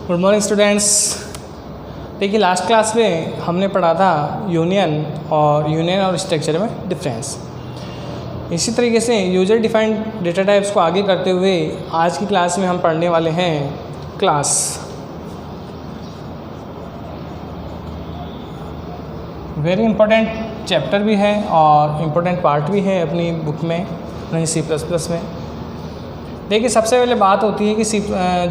Good morning students. देखिए last class में हमने पढ़ा था यूनियन और स्ट्रक्चर में डिफरेंस। इसी तरीके से यूजर डिफाइंड डेटा टाइप्स को आगे करते हुए आज की क्लास में हम पढ़ने वाले हैं क्लास। वेरी इंपॉर्टेंट चैप्टर भी है और इम्पोर्टेंट पार्ट भी है अपनी बुक में C++ में। देखिए सबसे पहले बात होती है कि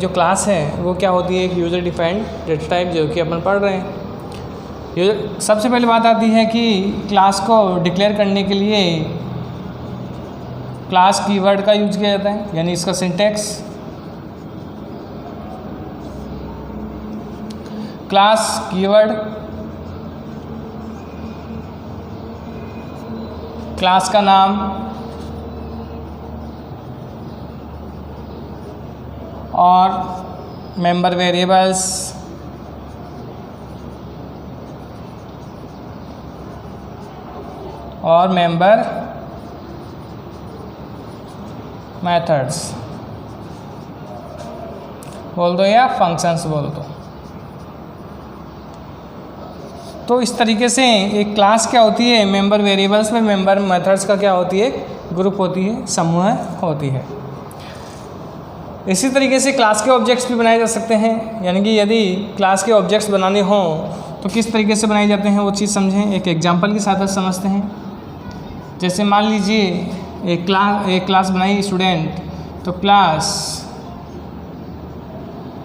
जो क्लास है वो क्या होती है, एक यूज़र डिफाइंड डेटा टाइप जो कि अपन पढ़ रहे हैं। सबसे पहले बात आती है कि क्लास को डिक्लेयर करने के लिए क्लास कीवर्ड का यूज किया जाता है, यानी इसका सिंटैक्स क्लास कीवर्ड क्लास का नाम और मेंबर वेरिएबल्स और मेंबर मेथड्स बोल दो या फंक्शंस बोल दो। तो इस तरीके से एक क्लास क्या होती है, मेंबर वेरिएबल्स में मेंबर मेथड्स का क्या होती है, ग्रुप होती है, समूह होती है। इसी तरीके से क्लास के ऑब्जेक्ट्स भी बनाए जा सकते हैं, यानी कि यदि क्लास के ऑब्जेक्ट्स बनाने हों तो किस तरीके से बनाए जाते हैं वो चीज़ समझें। एक एग्जांपल के साथ समझते हैं। जैसे मान लीजिए एक क्लास बनाई स्टूडेंट, तो क्लास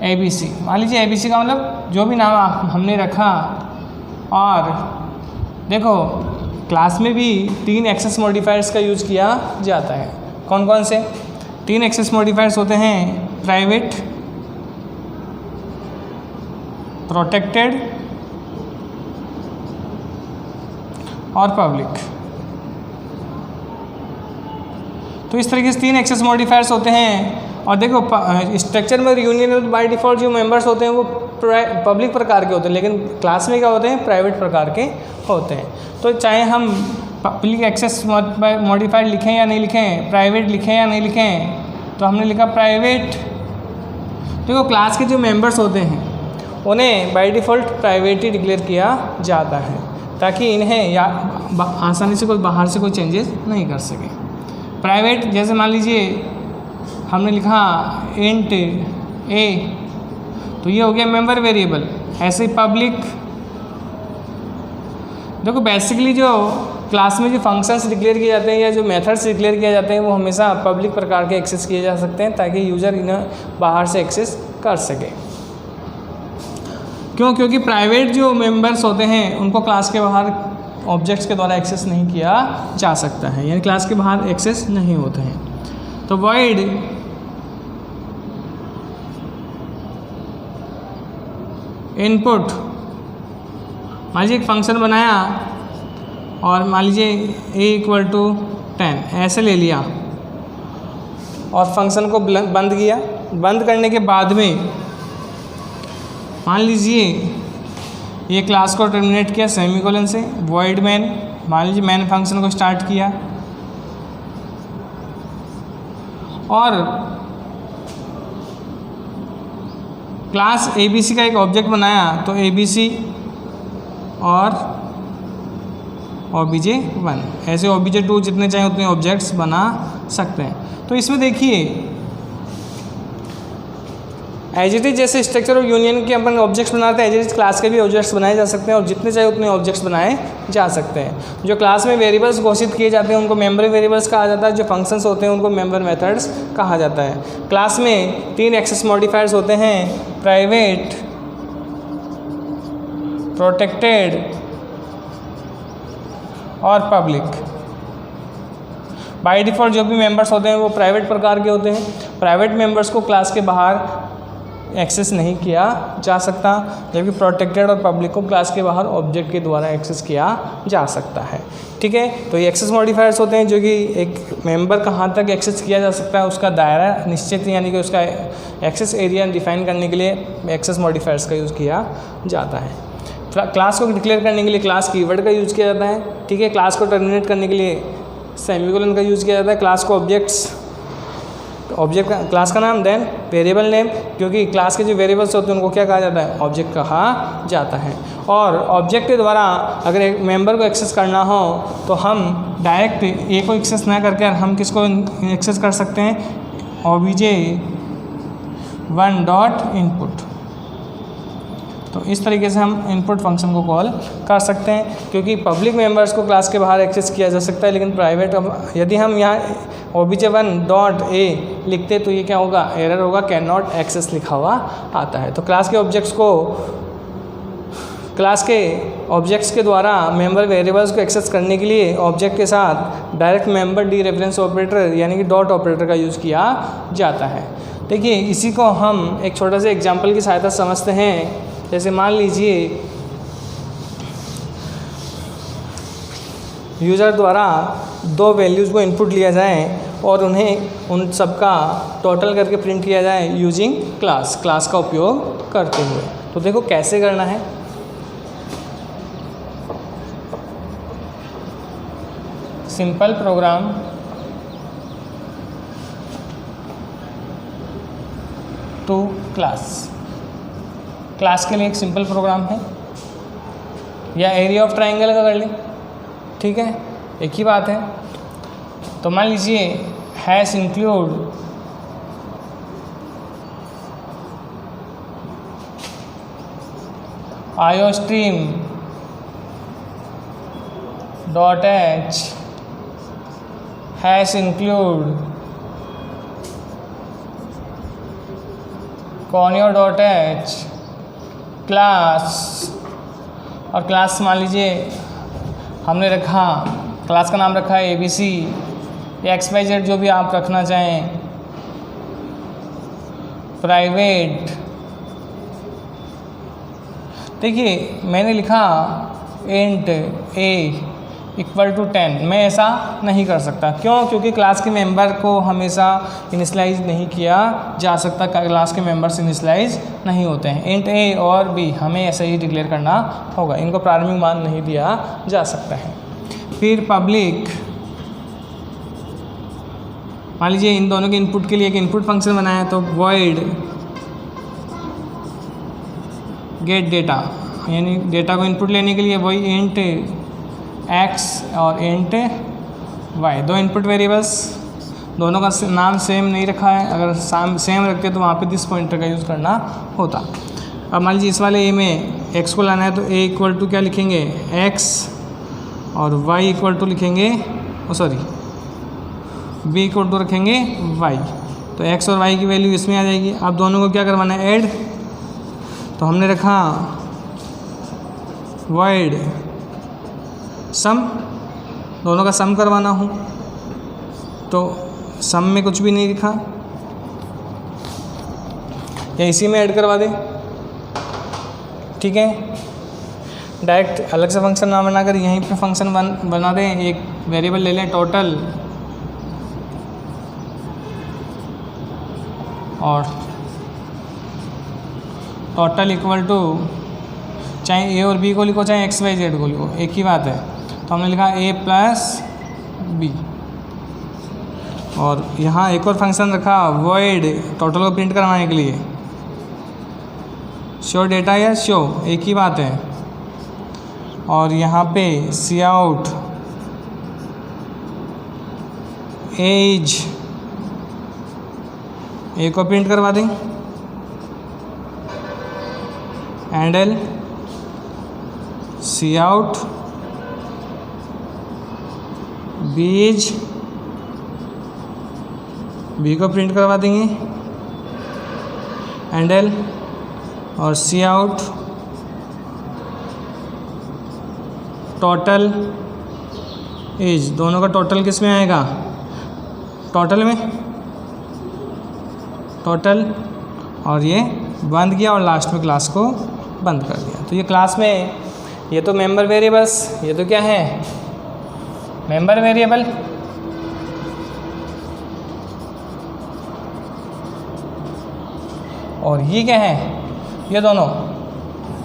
ABC, मान लीजिए ABC का मतलब जो भी नाम हमने रखा। और देखो क्लास में भी 3 एक्सेस मॉडिफायर्स का यूज़ किया जाता है। कौन कौन से 3 एक्सेस मॉडिफायर्स होते हैं? प्राइवेट, प्रोटेक्टेड और पब्लिक। तो इस तरीके से 3 एक्सेस मॉडिफायर्स होते हैं। और देखो स्ट्रक्चर में यूनियन बाय डिफ़ॉल्ट जो मेंबर्स होते हैं वो पब्लिक प्रकार के होते हैं, लेकिन क्लास में क्या होते हैं, प्राइवेट प्रकार के होते हैं। तो चाहे हम पब्लिक एक्सेस मॉडिफायर लिखें या नहीं लिखें, प्राइवेट लिखें या नहीं लिखें, तो हमने लिखा प्राइवेट। देखो क्लास के जो मेंबर्स होते हैं उन्हें by default private he declare किया जाता है, ताकि इन्हें या आसानी से कोई बाहर से कोई चेंजेस नहीं कर सके। प्राइवेट जैसे मान लीजिए हमने लिखा इंट A, तो ये हो गया मेंबर वेरिएबल। ऐसे ही पब्लिक, देखो बेसिकली जो क्लास में जो फंक्शंस डिक्लेयर किए जाते हैं या जो मेथड्स डिक्लेयर किए जाते हैं वो हमेशा पब्लिक प्रकार के एक्सेस किए जा सकते हैं, ताकि यूज़र इन्हें बाहर से एक्सेस कर सके। क्यों? क्योंकि प्राइवेट जो मेंबर्स होते हैं उनको क्लास के बाहर ऑब्जेक्ट्स के द्वारा एक्सेस नहीं किया जा सकता है, यानी क्लास के बाहर एक्सेस नहीं होते हैं। तो वॉइड इनपुट, मान लीजिए एक फंक्शन बनाया और मान लीजिए A = 10 ऐसे ले लिया और फंक्शन को बंद किया। बंद करने के बाद में मान लीजिए ये क्लास को टर्मिनेट किया सेमीकोलन से, वॉइड मैन, मान लीजिए मैन फंक्शन को स्टार्ट किया और क्लास ABC का एक ऑब्जेक्ट बनाया, तो ABC और obj1, ऐसे obj2 जितने चाहे उतने ऑब्जेक्ट्स बना सकते हैं। तो इसमें देखिए एज इट इज जैसे स्ट्रक्चर और यूनियन के अपन ऑब्जेक्ट्स बनाते हैं, एज इट इज क्लास के भी ऑब्जेक्ट्स बनाए जा सकते हैं और जितने चाहे उतने ऑब्जेक्ट्स बनाए जा सकते हैं। जो क्लास में वेरिएबल्स घोषित किए जाते हैं उनको मेंबर वेरिएबल्स कहा जाता है, जो फंक्शंस होते हैं उनको मेंबर मेथड्स कहा जाता है। क्लास में 3 एक्सेस मॉडिफायर्स होते हैं, प्राइवेट, प्रोटेक्टेड और पब्लिक। बाय डिफ़ॉल्ट जो भी मेंबर्स होते हैं वो प्राइवेट प्रकार के होते हैं। प्राइवेट मेंबर्स को क्लास के बाहर एक्सेस नहीं किया जा सकता, जबकि प्रोटेक्टेड और पब्लिक को क्लास के बाहर ऑब्जेक्ट के द्वारा एक्सेस किया जा सकता है। ठीक है, तो ये एक्सेस मॉडिफायर्स होते हैं जो कि एक मेंबर कहाँ तक एक्सेस किया जा सकता है उसका दायरा निश्चित, यानी कि उसका एक्सेस एरिया डिफाइन करने के लिए एक्सेस मॉडिफायर्स का यूज़ किया जाता है। क्लास को डिक्लेयर करने के लिए क्लास कीवर्ड का यूज़ किया जाता है। ठीक है, क्लास को टर्मिनेट करने के लिए सेमीकोलन का यूज़ किया जाता है। क्लास को ऑब्जेक्ट्स ऑब्जेक्ट का क्लास का नाम, देन वेरिएबल नेम, क्योंकि क्लास के जो वेरिएबल्स होते हैं उनको क्या कहा जाता है, ऑब्जेक्ट कहा जाता है। और ऑब्जेक्ट के द्वारा अगर एक मेंबर को एक्सेस करना हो तो हम डायरेक्ट ए को एक्सेस ना करके हम किसको एक्सेस कर सकते हैं, obj1.input। तो इस तरीके से हम इनपुट फंक्शन को कॉल कर सकते हैं, क्योंकि पब्लिक मेंबर्स को क्लास के बाहर एक्सेस किया जा सकता है, लेकिन प्राइवेट यदि हम यहाँ obj1.a लिखते तो ये क्या होगा, एरर होगा, कैन नॉट एक्सेस लिखा हुआ आता है। तो क्लास के ऑब्जेक्ट्स के द्वारा मेंबर वेरिएबल्स को एक्सेस करने के लिए ऑब्जेक्ट के साथ direct member D reference operator यानी कि डॉट ऑपरेटर का यूज़ किया जाता है। देखिए इसी को हम एक छोटा सा एग्जांपल की सहायता से समझते हैं। जैसे मान लीजिए यूज़र द्वारा दो वैल्यूज़ को इनपुट लिया जाए और उन्हें उन सबका टोटल करके प्रिंट किया जाए यूजिंग क्लास का उपयोग करते हुए। तो देखो कैसे करना है। सिंपल प्रोग्राम टू क्लास के लिए एक सिंपल प्रोग्राम है, या एरिया ऑफ ट्राइंगल का कर लें, ठीक है, एक ही बात है। तो मान लीजिए hash include iostream .h hash include conio.h class, और क्लास मान लीजिए हमने रखा, क्लास का नाम रखा है ABC या XYZ जो भी आप रखना चाहें, प्राइवेट। देखिए मैंने लिखा इंट a इक्वल टू 10, मैं ऐसा नहीं कर सकता। क्यों? क्योंकि क्लास के मेंबर को हमेशा इनिशलाइज नहीं किया जा सकता, क्लास के मेंबर्स इनिशलाइज नहीं होते हैं। इंट a और b हमें ऐसे ही डिक्लेयर करना होगा, इनको प्रारंभिक मान नहीं दिया जा सकता है। फिर पब्लिक, मान लीजिए इन दोनों के इनपुट के लिए एक इनपुट फंक्शन बनाया, तो void गेट डेटा, यानी डेटा को इनपुट लेने के लिए वही इंट x और इंट y, दो इनपुट वेरिएबल्स, दोनों का नाम सेम नहीं रखा है। अगर सेम रखते तो वहाँ पे दिस पॉइंटर का यूज़ करना होता। अब मान लीजिए इस वाले a में x को लाना है, तो a इक्वल टू क्या लिखेंगे, x, और y इक्वल टू लिखेंगे, b इक्वल टू रखेंगे y। तो x और y की वैल्यू इसमें आ जाएगी। अब दोनों को क्या करवाना है, ऐड। तो हमने रखा void सम, दोनों का सम करवाना हो, तो सम में कुछ भी नहीं लिखा, या इसी में ऐड करवा दें, ठीक है। डायरेक्ट अलग से फंक्शन ना बनाकर यहीं पे फंक्शन बना दें। एक वेरिएबल ले लें टोटल, और टोटल इक्वल टू, चाहे a और b को लिखो चाहे XYZ को लिखो, एक ही बात है। तो हमने लिखा a प्लस b, और यहाँ एक और फंक्शन रखा void टोटल को प्रिंट करवाने के लिए, शो डेटा या शो, एक ही बात है। और यहाँ पे cout age, a को प्रिंट करवा दें, handle cout बीज, b को प्रिंट करवा देंगे, हैंडल, और cout टोटल एज, दोनों का टोटल किस में आएगा, टोटल में, टोटल, और ये बंद किया और लास्ट में क्लास को बंद कर दिया। तो ये क्लास में, ये तो मेंबर वेरिएबल्स, ये तो क्या है, मेंबर वेरिएबल। और ये क्या है, ये दोनों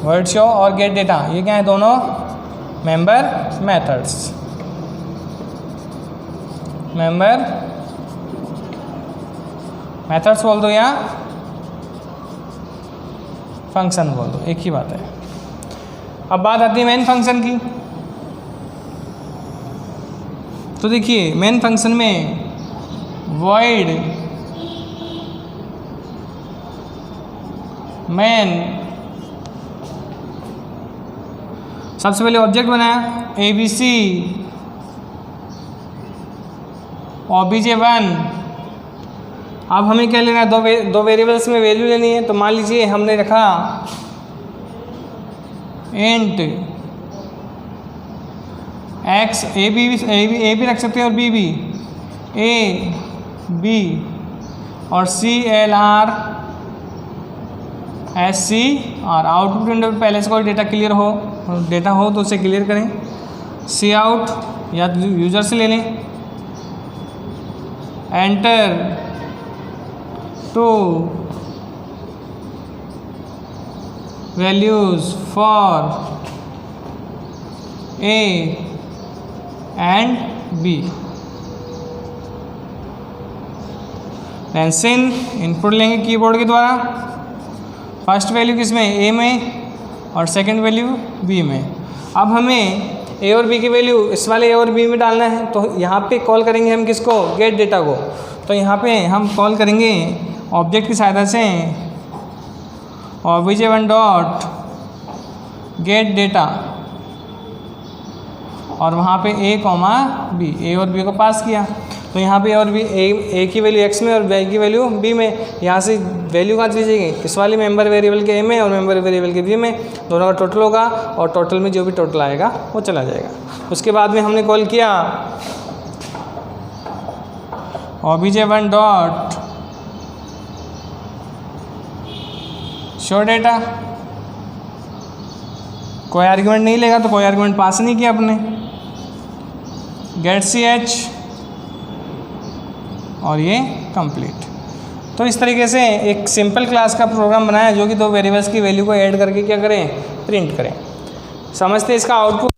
वर्ड शो और गेट डेटा, ये क्या है, दोनों मेंबर मेथड्स, मेंबर मेथड्स बोल दो या फंक्शन बोल दो, एक ही बात है। अब बात आती है मेन फंक्शन की। तो देखिए मेन फंक्शन में void मेन, सबसे पहले ऑब्जेक्ट बनाया ABC obj1। अब हमें क्या लेना है, दो वेरिएबल्स में वैल्यू लेनी है। तो मान लीजिए हमने रखा इंट x, ए भी रख सकते हैं और बी भी, ए बी और CLR SCR। आउटपुट विंडो पे पहले से कोई डेटा हो तो उसे क्लियर करें। सी आउट या यूजर से ले लें। Enter two values for A and B। Cin input लेंगे कीबोर्ड के द्वारा। फर्स्ट वैल्यू किस में, A में, और सेकंड वैल्यू B में। अब हमें A और B की वैल्यू इस वाले A और B में डालना है। तो यहाँ पे कॉल करेंगे हम किसको, गेट डेटा को। तो यहाँ पे हम कॉल करेंगे ऑब्जेक्ट की सहायता से obj1 डॉट गेट डेटा, और वहाँ पे A, B, A और B को पास किया। तो यहाँ पे और B, A की वैल्यू x में और B की वैल्यू B में। यहाँ से वैल्यू कहाँ चली जाएगी, इस वाले मेंबर वेरिएबल के A में और मेंबर वेरिएबल के B में। दोनों का टोटल होगा और टोटल में जो भी टोटल आएगा वो चला जाएगा। उसके बाद में हमने कॉल किया obj1 डॉट शो डेटा। कोई आर्ग्यूमेंट नहीं लेगा तो कोई आर्ग्यूमेंट पास नहीं किया अपने। गेट ch और ये कंप्लीट। तो इस तरीके से एक सिंपल क्लास का प्रोग्राम बनाया जो कि दो वेरिएबल्स की वैल्यू को ऐड करके क्या करें, प्रिंट करें। समझते इसका आउटपुट